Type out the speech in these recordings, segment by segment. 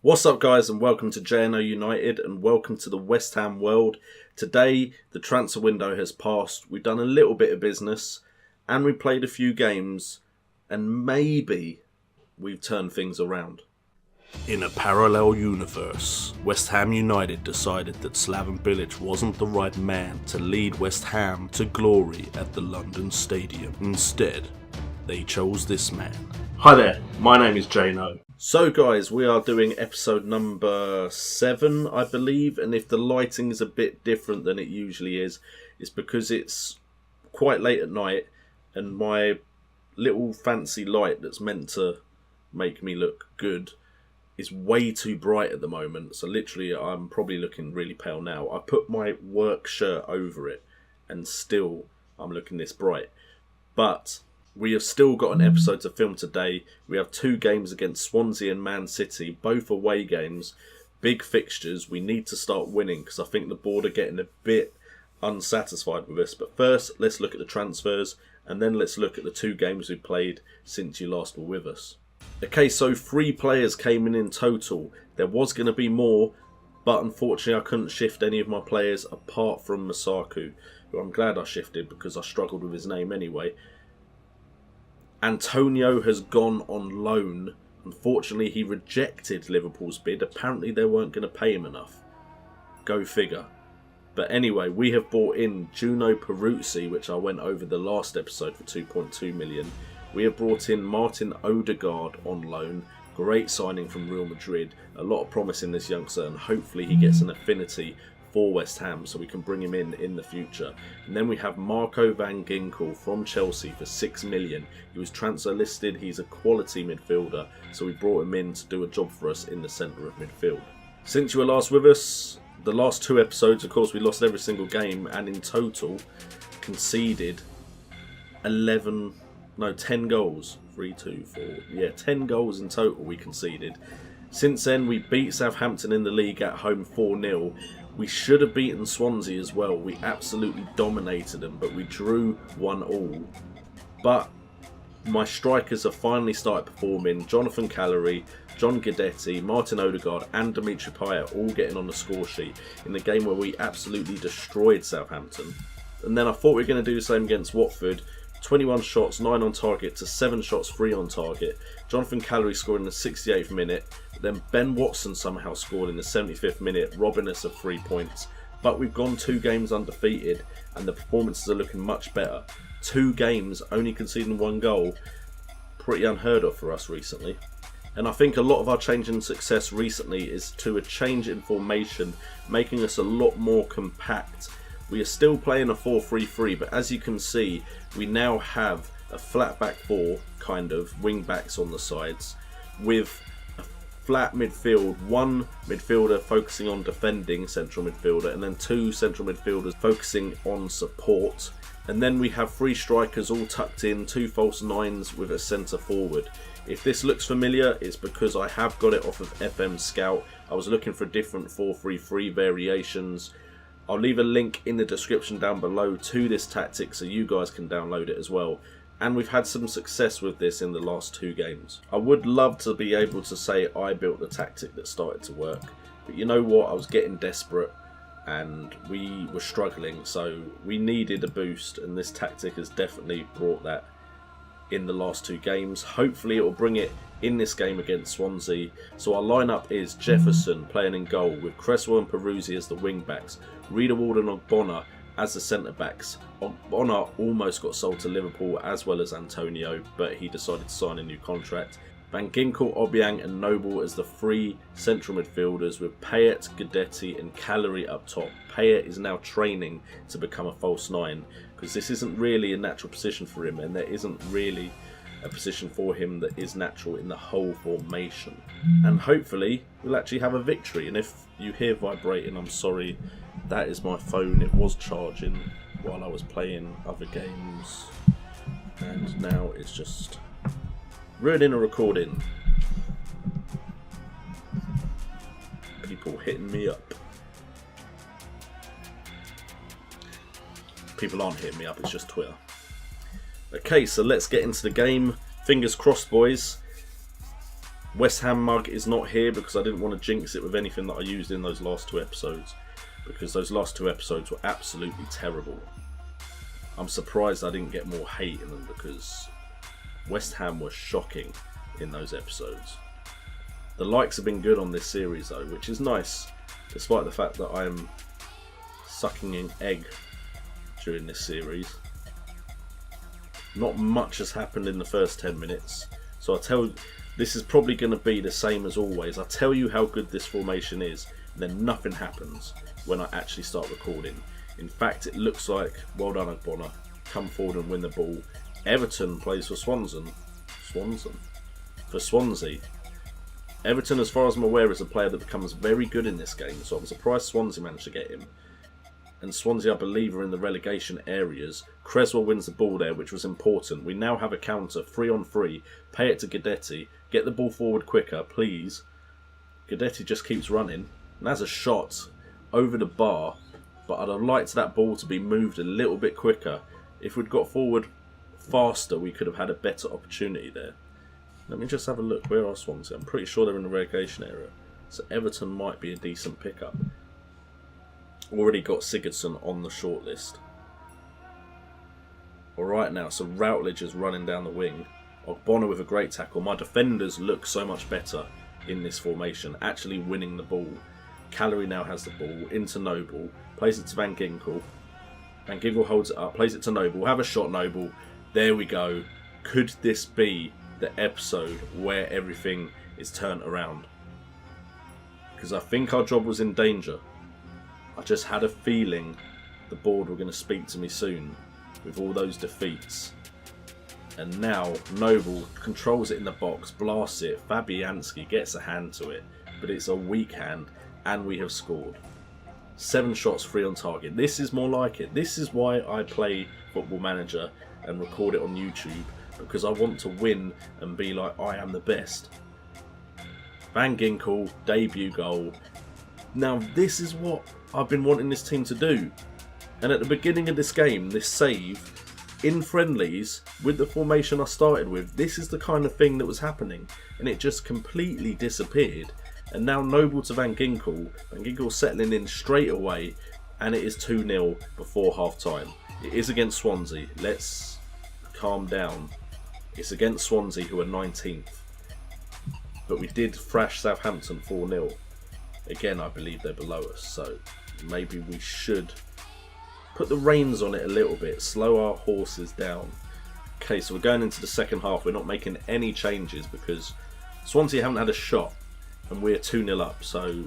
What's up guys, and welcome to JNO United and welcome to the West Ham world. Today the transfer window has passed, we've done a little bit of business and we played a few games and maybe we've turned things around. In a parallel universe, West Ham United decided that Slaven Bilic wasn't the right man to lead West Ham to glory at the London Stadium. Instead, they chose this man. Hi there, my name is JNO. So guys, we are doing episode number 7, I believe, and if the lighting is a bit different than it usually is, it's because it's quite late at night and my little fancy light that's meant to make me look good is way too bright at the moment, so literally I'm probably looking really pale now. I put my work shirt over it and still I'm looking this bright, but we have still got an episode to film today. We have 2 games against Swansea and Man City, both away games, big fixtures. We need to start winning because I think the board are getting a bit unsatisfied with us. But first, let's look at the transfers and then let's look at the 2 games we've played since you last were with us. Okay, so 3 players came in total. There was going to be more, but unfortunately I couldn't shift any of my players apart from Masaku, who I'm glad I shifted because I struggled with his name anyway. Antonio has gone on loan. Unfortunately, he rejected Liverpool's bid. Apparently, they weren't going to pay him enough. Go figure. But anyway, we have bought in Juno Peruzzi, which I went over the last episode for 2.2 million. We have brought in Martin Odegaard on loan. Great signing from Real Madrid. A lot of promise in this youngster, and hopefully he gets an affinity for West Ham so we can bring him in the future. And then we have Marco van Ginkel from Chelsea for 6 million. He was transfer listed, he's a quality midfielder, so we brought him in to do a job for us in the centre of midfield. Since you were last with us, the last 2 episodes, of course, we lost every single game and in total conceded 10 goals. 10 goals in total we conceded. Since then, we beat Southampton in the league at home 4-0. We should have beaten Swansea as well. We absolutely dominated them, but we drew 1-1. But my strikers have finally started performing. Jonathan Callery, John Guidetti, Martin Odegaard and Dimitri Payet all getting on the score sheet in the game where we absolutely destroyed Southampton. And then I thought we were going to do the same against Watford. 21 shots, 9 on target to 7 shots, 3 on target. Jonathan Callery scored in the 68th minute. Then Ben Watson somehow scored in the 75th minute, robbing us of 3 points. But we've gone 2 games undefeated and the performances are looking much better. 2 games, only conceding 1 goal. Pretty unheard of for us recently. And I think a lot of our change in success recently is to a change in formation, making us a lot more compact. We are still playing a 4-3-3, but as you can see, we now have a flat back 4, kind of, wing backs on the sides, with a flat midfield, 1 midfielder focusing on defending, central midfielder, and then 2 central midfielders focusing on support. And then we have 3 strikers all tucked in, 2 false 9s with a centre forward. If this looks familiar, it's because I have got it off of FM Scout. I was looking for different 4-3-3 variations. I'll leave a link in the description down below to this tactic so you guys can download it as well. And we've had some success with this in the last 2 games. I would love to be able to say I built the tactic that started to work. But you know what, I was getting desperate and we were struggling, so we needed a boost, and this tactic has definitely brought that in the last 2 games. Hopefully it will bring it in this game against Swansea. So our lineup is Jefferson playing in goal with Cresswell and Peruzzi as the wing backs, Riedewald and Ogbonna as the centre backs. Ogbonna almost got sold to Liverpool as well as Antonio, but he decided to sign a new contract. Van Ginkel, Obiang and Noble as the 3 central midfielders with Payet, Guidetti and Callery up top. Payet is now training to become a false 9 because this isn't really a natural position for him, and there isn't really a position for him that is natural in the whole formation. And hopefully we'll actually have a victory. And if you hear vibrating, I'm sorry, that is my phone. It was charging while I was playing other games and now it's just ruining a recording. People hitting me up. People aren't hitting me up, it's just Twitter. Okay, so let's get into the game. Fingers crossed, boys. West Ham mug is not here because I didn't want to jinx it with anything that I used in those last 2 episodes, because those last 2 episodes were absolutely terrible. I'm surprised I didn't get more hate in them because West Ham were shocking in those episodes. The likes have been good on this series though, which is nice, despite the fact that I am sucking in egg during this series. Not much has happened in the first 10 minutes, so this is probably going to be the same as always. I tell you how good this formation is, and then nothing happens when I actually start recording. In fact, it looks like, well done Ogbonna, come forward and win the ball. Everton plays for Swansea. Everton, as far as I'm aware, is a player that becomes very good in this game, so I'm surprised Swansea managed to get him. And Swansea, I believe, are in the relegation areas. Cresswell wins the ball there, which was important. We now have a counter, 3-on-3. Pay it to Guidetti. Get the ball forward quicker, please. Guidetti just keeps running. And that's a shot over the bar. But I'd have liked that ball to be moved a little bit quicker. If we'd got forward faster, we could have had a better opportunity there. Let me just have a look. Where are Swansea? I'm pretty sure they're in the relegation area. So Everton might be a decent pickup. Already got Sigurdsson on the shortlist. Alright now, so Routledge is running down the wing. Ogbonna with a great tackle. My defenders look so much better in this formation, actually winning the ball. Callery now has the ball, into Noble, plays it to Van Ginkel. Van Ginkel holds it up, plays it to Noble, have a shot Noble. There we go. Could this be the episode where everything is turned around? Because I think our job was in danger. I just had a feeling the board were going to speak to me soon with all those defeats. And now Noble controls it in the box, blasts it, Fabianski gets a hand to it, but it's a weak hand and we have scored. 7 shots, 3 on target. This is more like it. This is why I play Football Manager and record it on YouTube, because I want to win and be like, I am the best. Van Ginkel, debut goal. Now this is what I've been wanting this team to do. And at the beginning of this game, this save, in friendlies, with the formation I started with, this is the kind of thing that was happening. And it just completely disappeared. And now Noble to Van Ginkel. Van Ginkel settling in straight away. And it is 2-0 before half time. It is against Swansea. Let's calm down. It's against Swansea, who are 19th. But we did thrash Southampton 4-0. Again, I believe they're below us, so maybe we should put the reins on it a little bit, slow our horses down. Okay, so we're going into the second half. We're not making any changes because Swansea haven't had a shot and we're 2-0 up, so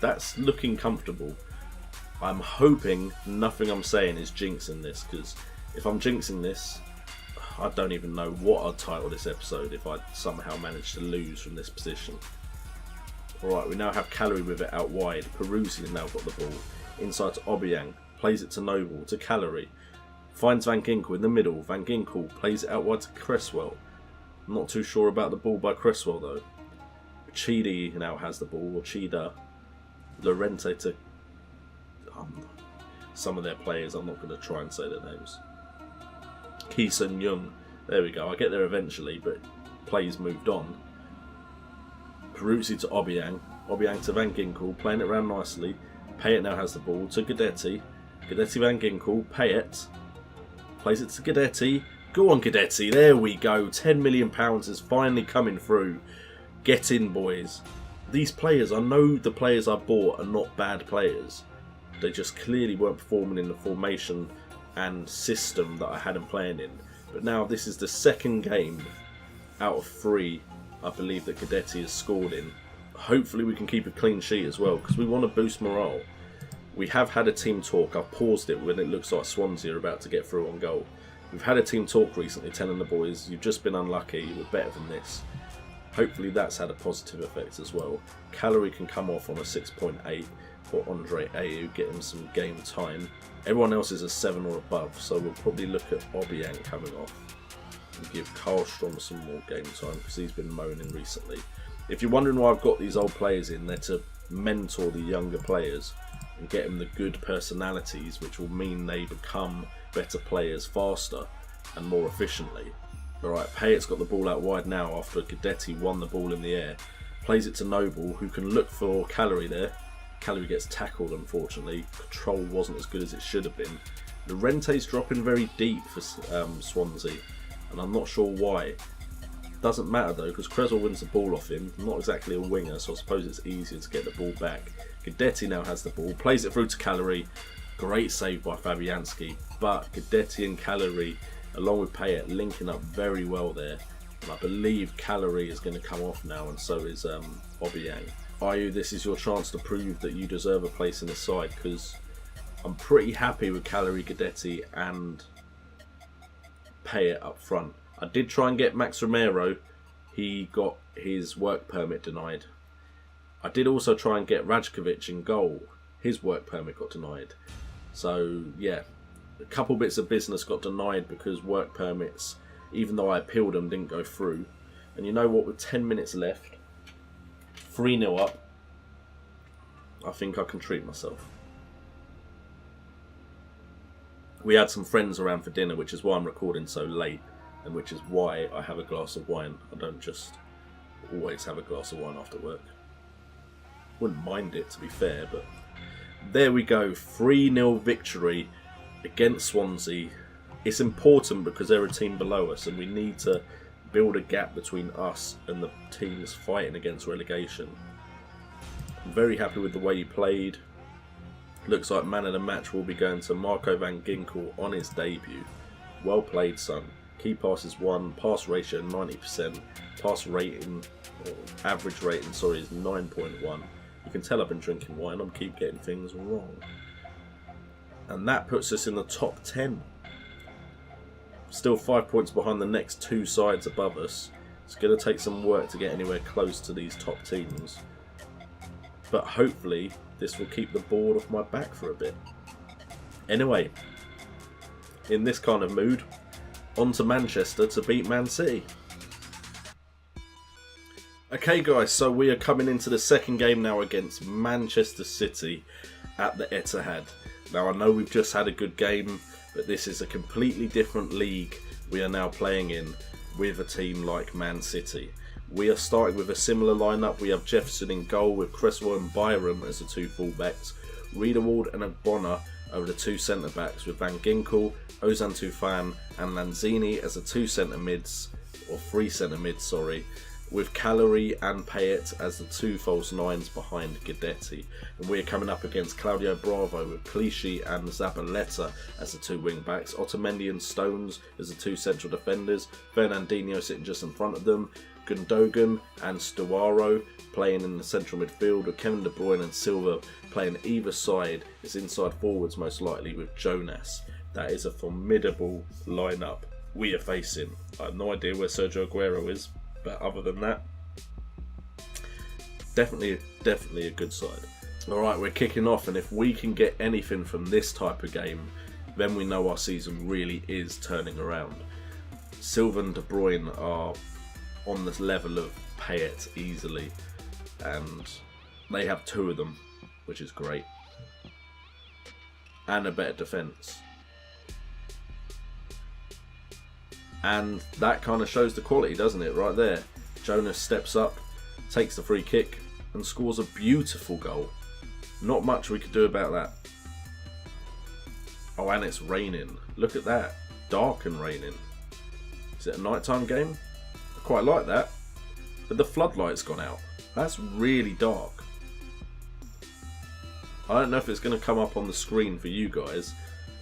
that's looking comfortable. I'm hoping nothing I'm saying is jinxing this, because if I'm jinxing this, I don't even know what I'd title this episode if I somehow managed to lose from this position. Alright, we now have Callery with it out wide. Peruzzi has now got the ball. Inside to Obiang. Plays it to Noble, to Callery. Finds Van Ginkel in the middle. Van Ginkel plays it out wide to Cresswell. I'm not too sure about the ball by Cresswell though. Chidi now has the ball. Or Chida. Lorente to... some of their players, I'm not going to try and say their names. Keeson Young. There we go. I'll get there eventually, but plays moved on. Peruzzi to Obiang. Obiang to Van Ginkel, playing it around nicely. Payet now has the ball to Guidetti. Guidetti, Van Ginkel, Payet. Plays it to Guidetti. Go on Guidetti, there we go. £10 million is finally coming through. Get in, boys. These players, I know the players I bought are not bad players. They just clearly weren't performing in the formation and system that I had them playing in. But now this is the second game out of 3 I believe that Guidetti has scored in. Hopefully we can keep a clean sheet as well, because we want to boost morale. We have had a team talk. I've paused it when it looks like Swansea are about to get through on goal. We've had a team talk recently telling the boys, you've just been unlucky, you were better than this. Hopefully that's had a positive effect as well. Callery can come off on a 6.8 for Andre Ayew, get him some game time. Everyone else is a 7 or above, so we'll probably look at Obiang coming off. And give Karlstrom some more game time because he's been moaning recently. If you're wondering why I've got these old players in, they're to mentor the younger players and get them the good personalities, which will mean they become better players faster and more efficiently. Alright, Payet's got the ball out wide now after Guidetti won the ball in the air. Plays it to Noble, who can look for Calorie there. Calorie gets tackled, unfortunately. Control wasn't as good as it should have been. Llorente's dropping very deep for Swansea, and I'm not sure why. Doesn't matter though, because Creswell wins the ball off him. Not exactly a winger, so I suppose it's easier to get the ball back. Guidetti now has the ball, plays it through to Calorie. Great save by Fabianski, but Guidetti and Calorie, along with Payet, linking up very well there. And I believe Calorie is going to come off now, and so is Obiang. Ayu, this is your chance to prove that you deserve a place in the side, because I'm pretty happy with Calorie, Guidetti and Payet up front. I did try and get Max Romero. He got his work permit denied. I did also try and get Rajkovic in goal. His work permit got denied. So yeah, a couple bits of business got denied because work permits, even though I appealed them, didn't go through. And you know what, with 10 minutes left, 3-0 up, I think I can treat myself. We had some friends around for dinner, which is why I'm recording so late, and which is why I have a glass of wine. I don't just always have a glass of wine after work. Wouldn't mind it, to be fair, but there we go. 3-0 victory against Swansea. It's important because they're a team below us, and we need to build a gap between us and the teams fighting against relegation. I'm very happy with the way he played. Looks like man of the match will be going to Marco van Ginkel on his debut. Well played, son. Key passes 1, pass ratio 90%, pass rating, or average rating, sorry, is 9.1. You can tell I've been drinking wine, I keep getting things wrong. And that puts us in the top 10. Still 5 points behind the next 2 sides above us. It's going to take some work to get anywhere close to these top teams. But hopefully this will keep the board off my back for a bit. Anyway, in this kind of mood, on to Manchester to beat Man City. Okay guys, so we are coming into the second game now against Manchester City at the Etihad. Now I know we've just had a good game, but this is a completely different league we are now playing in with a team like Man City. We are starting with a similar lineup. We have Jefferson in goal with Cresswell and Byram as the 2 fullbacks. Riedewald and Agbonna over the 2 centre-backs with Van Ginkel, Ozan Tufan and Lanzini as the 2 centre-mids, or 3 centre-mids, sorry, with Calorie and Payet as the 2 false 9s behind Guidetti. And we're coming up against Claudio Bravo with Clichy and Zabaleta as the 2 wing-backs, Otamendi and Stones as the 2 central defenders, Fernandinho sitting just in front of them, Gundogan and Stuaro playing in the central midfield, with Kevin De Bruyne and Silva playing either side as inside forwards most likely, with Jonas. That is a formidable lineup we are facing. I have no idea where Sergio Aguero is, but other than that, definitely a good side. Alright, we're kicking off, and if we can get anything from this type of game, then we know our season really is turning around. Silva and De Bruyne are on this level of Payet easily, and they have 2 of them, which is great, and a better defence. And that kind of shows the quality, doesn't it, right there. Jonas steps up, takes the free kick and scores a beautiful goal. Not much we could do about that. Oh, and it's raining. Look at that. Dark and raining. Is it a nighttime game? I quite like that. But the floodlight's gone out. That's really dark. I don't know if it's going to come up on the screen for you guys,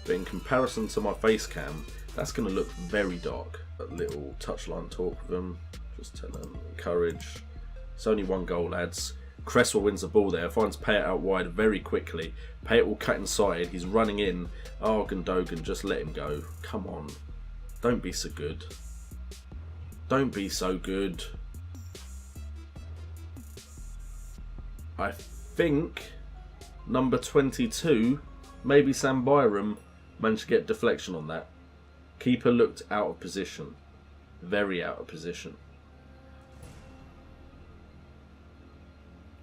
but in comparison to my face cam, that's going to look very dark. A little touchline talk with them. Just tell them, encourage. It's only 1 goal, lads. Cresswell wins the ball there, finds Payet out wide very quickly. Payet will cut inside, he's running in. Oh, Gundogan, just let him go. Come on. Don't be so good. Don't be so good. I think number 22, maybe Sam Byram, managed to get deflection on that. Keeper looked out of position. Very out of position.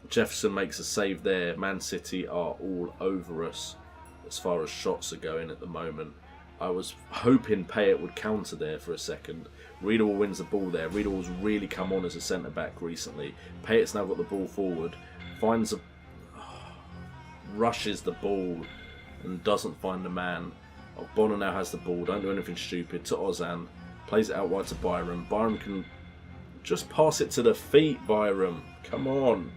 Jefferson makes a save there. Man City are all over us as far as shots are going at the moment. I was hoping Payet would counter there for a second. Riedel wins the ball there. Riedel's really come on as a centre-back recently. Payet's now got the ball forward. Rushes the ball and doesn't find the man. Bonner now has the ball. Don't do anything stupid. To Ozan. Plays it out wide to Byram. Byram can just pass it to the feet, Byram. Come on.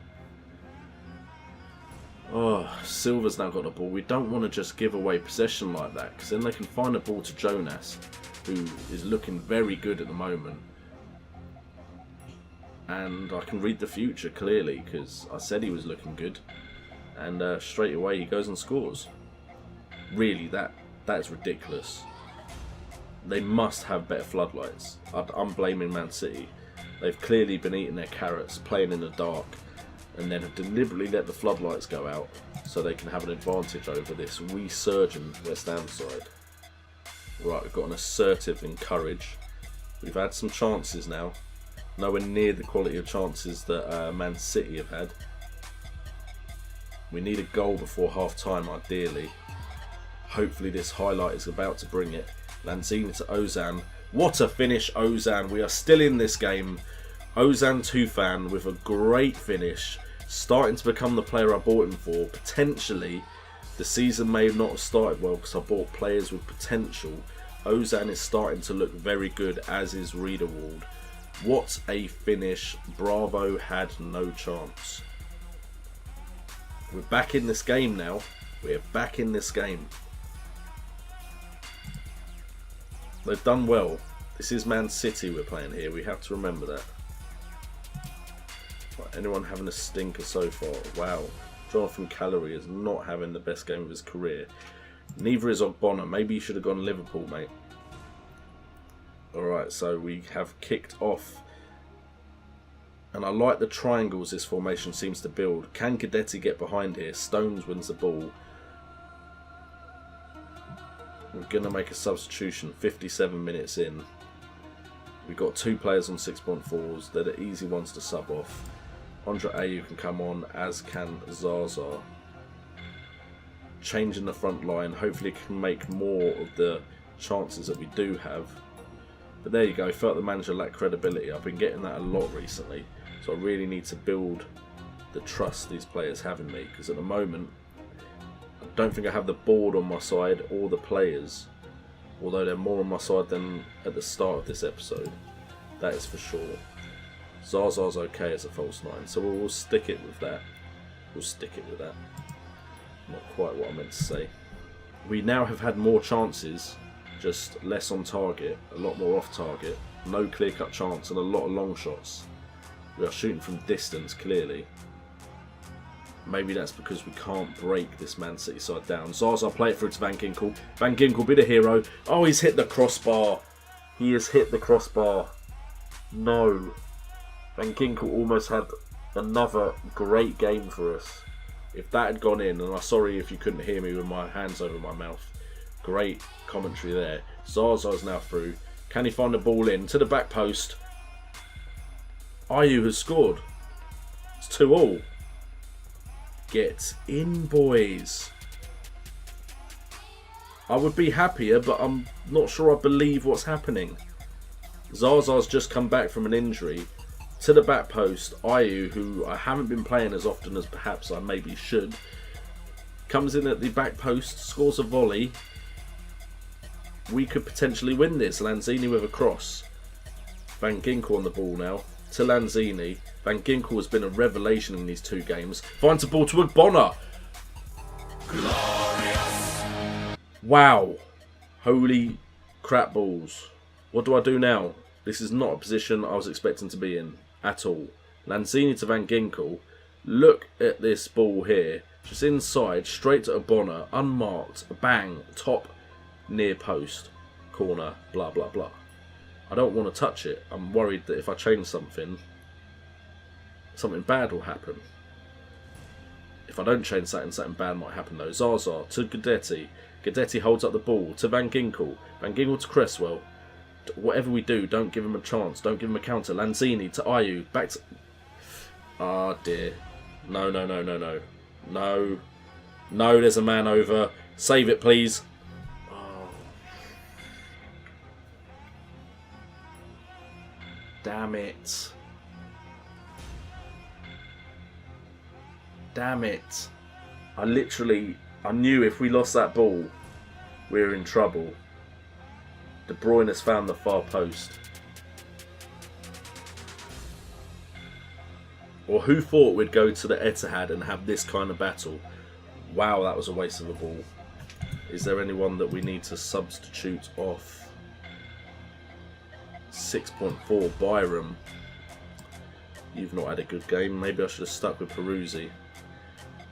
Oh, Silva's now got the ball. We don't want to just give away possession like that, because then they can find the ball to Jonas, who is looking very good at the moment. And I can read the future clearly, because I said he was looking good. And straight away he goes and scores. Really, that's ridiculous. They must have better floodlights. I'm blaming Man City. They've clearly been eating their carrots, playing in the dark, and then have deliberately let the floodlights go out so they can have an advantage over this resurgent West Ham side. Right, we've got an assertive and courage. We've had some chances now. Nowhere near the quality of chances that Man City have had. We need a goal before half time, ideally. Hopefully this highlight is about to bring it. Lanzini to Ozan. What a finish, Ozan. We are still in this game. Ozan Tufan with a great finish. Starting to become the player I bought him for. Potentially, the season may not have started well because I bought players with potential. Ozan is starting to look very good, as is Riedewald. What a finish. Bravo had no chance. We're back in this game now. We're back in this game. They've done well. This is Man City we're playing here. We have to remember that. Right, anyone having a stinker so far? Wow. Jonathan Callery is not having the best game of his career. Neither is Ogbonna. Maybe you should have gone Liverpool, mate. Alright, so we have kicked off. And I like the triangles this formation seems to build. Can Guidetti get behind here? Stones wins the ball. We're going to make a substitution 57 minutes in. We've got two players on 6.4s. They're the easy ones to sub off. Andre Ayew can come on, as can Zaza. Changing the front line. Hopefully can make more of the chances that we do have. But there you go. Felt the manager lacked credibility. I've been getting that a lot recently. So I really need to build the trust these players have in me. Because at the moment, I don't think I have the board on my side or the players. Although they're more on my side than at the start of this episode. That is for sure. Zaza's okay as a false nine. So we'll stick it with that. We'll stick it with that. Not quite what I meant to say. We now have had more chances. Just less on target. A lot more off target. No clear-cut chance and a lot of long shots. We are shooting from distance, clearly. Maybe that's because we can't break this Man City side down. Zaza play it through to Van Ginkel. Van Ginkel be the hero. Oh, he's hit the crossbar. He has hit the crossbar. No. Van Ginkel almost had another great game for us. If that had gone in, and I'm sorry if you couldn't hear me with my hands over my mouth. Great commentary there. Zaza's now through. Can he find the ball in to the back post? Ayew has scored. It's 2-2. Get in, boys. I would be happier, but I'm not sure I believe what's happening. Zaza's just come back from an injury. To the back post, Ayew, who I haven't been playing as often as perhaps I maybe should, comes in at the back post, scores a volley. We could potentially win this. Lanzini with a cross. Van Ginkel on the ball now. To Lanzini. Van Ginkel has been a revelation in these two games. Finds the ball to Ogbonna. Glorious. Wow. Holy crap balls. What do I do now? This is not a position I was expecting to be in at all. Lanzini to Van Ginkel. Look at this ball here. Just inside, straight to Ogbonna. Unmarked. Bang. Top. Near post. Corner. Blah, blah, blah. I don't want to touch it. I'm worried that if I change something bad will happen. If I don't change something bad might happen though. Zaza to Guidetti. Guidetti holds up the ball to Van Ginkel. Van Ginkel to Cresswell. Whatever we do, don't give him a chance. Don't give him a counter. Lanzini to Ayew. Back to... Ah, dear. No, no, no, no, no. No. No, there's a man over. Save it, please. Oh. Damn it. Damn it. I knew if we lost that ball, we were in trouble. De Bruyne has found the far post. Or who thought we'd go to the Etihad and have this kind of battle? Wow, that was a waste of a ball. Is there anyone that we need to substitute off? 6.4 Byram. You've not had a good game. Maybe I should have stuck with Peruzzi.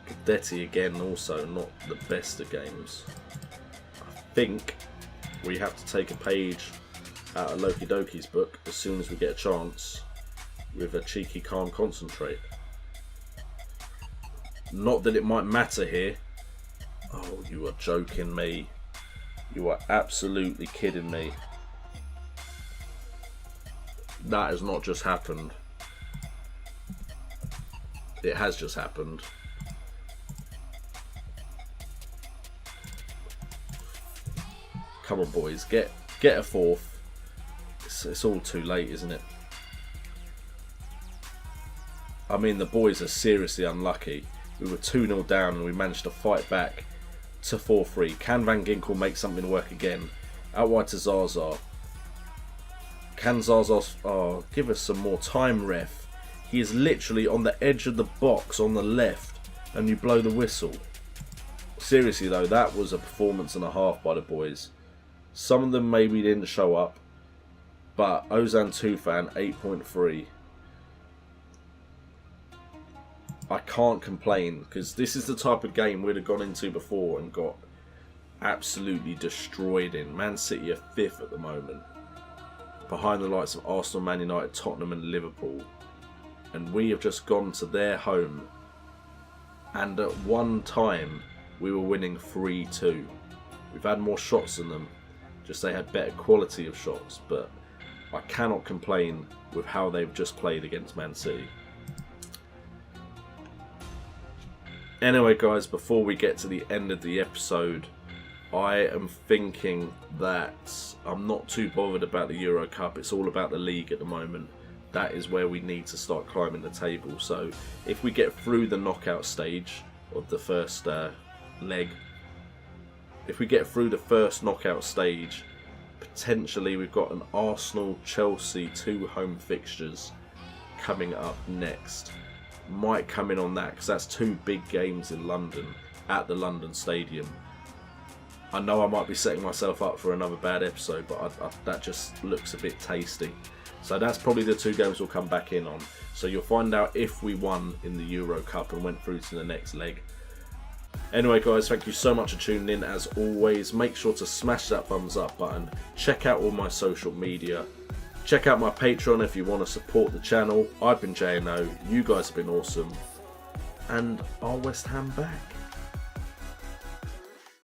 Gudetti again, also not the best of games. I think we have to take a page out of Loki Doki's book as soon as we get a chance with a cheeky calm concentrate. Not that it might matter here. Oh, you are joking me. You are absolutely kidding me. That has not just happened. It has just happened. Come on, boys, get a fourth. It's all too late, isn't it? I mean, the boys are seriously unlucky. We were 2-0 down and we managed to fight back to 4-3. Can Van Ginkel make something work again? Out wide to Zaza. Can Zaza... Oh, give us some more time, ref. He is literally on the edge of the box on the left and you blow the whistle. Seriously though, that was a performance and a half by the boys. Some of them maybe didn't show up, but Ozan Tufan 8.3. I can't complain because this is the type of game we'd have gone into before and got absolutely destroyed in. Man City are 5th at the moment, behind the likes of Arsenal, Man United, Tottenham and Liverpool. And we have just gone to their home and at one time we were winning 3-2. We've had more shots than them, just they had better quality of shots, but I cannot complain with how they've just played against Man City. Anyway guys, before we get to the end of the episode, I am thinking that I'm not too bothered about the Euro Cup. It's all about the league at the moment. That is where we need to start climbing the table. So if we get through the knockout stage of the first leg, if we get through the first knockout stage, potentially we've got an Arsenal-Chelsea 2 home fixtures coming up next. Might come in on that because that's 2 big games in London at the London Stadium. I know I might be setting myself up for another bad episode, but that just looks a bit tasty. So that's probably the 2 games we'll come back in on. So you'll find out if we won in the Euro Cup and went through to the next leg. Anyway guys, thank you so much for tuning in. As always, make sure to smash that thumbs up button. Check out all my social media. Check out my Patreon if you want to support the channel. I've been JNO, you guys have been awesome, and are West Ham back?